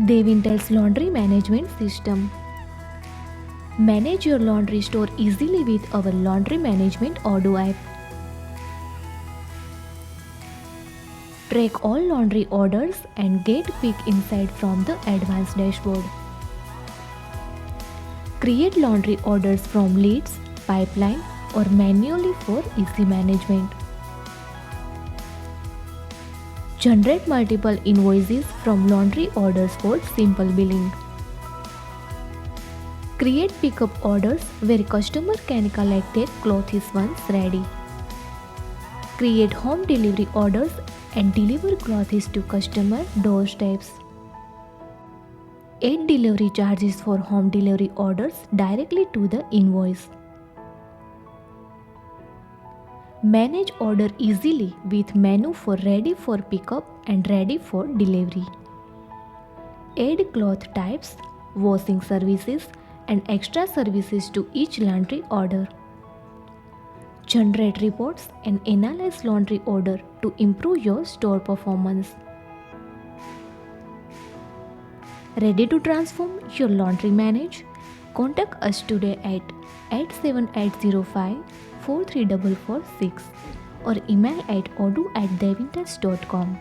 Devintelle's laundry management system. Manage your laundry store easily with our laundry management Odoo app. Track all laundry orders and get quick insight from the advanced dashboard. Create laundry orders from leads, pipeline, or manually for easy management. Generate multiple invoices from laundry orders for simple billing. Create pickup orders where customer can collect their clothes once ready. Create home delivery orders and deliver clothes to customer doorsteps. Add delivery charges for home delivery orders directly to the invoice. Manage order easily with menu for ready for pickup and ready for delivery. Add cloth types, washing services, and extra services to each laundry order. Generate reports and analyze laundry order to improve your store performance. Ready to transform your laundry manage? Contact us today at 87805 43446 or email at odoo@devintelle.com.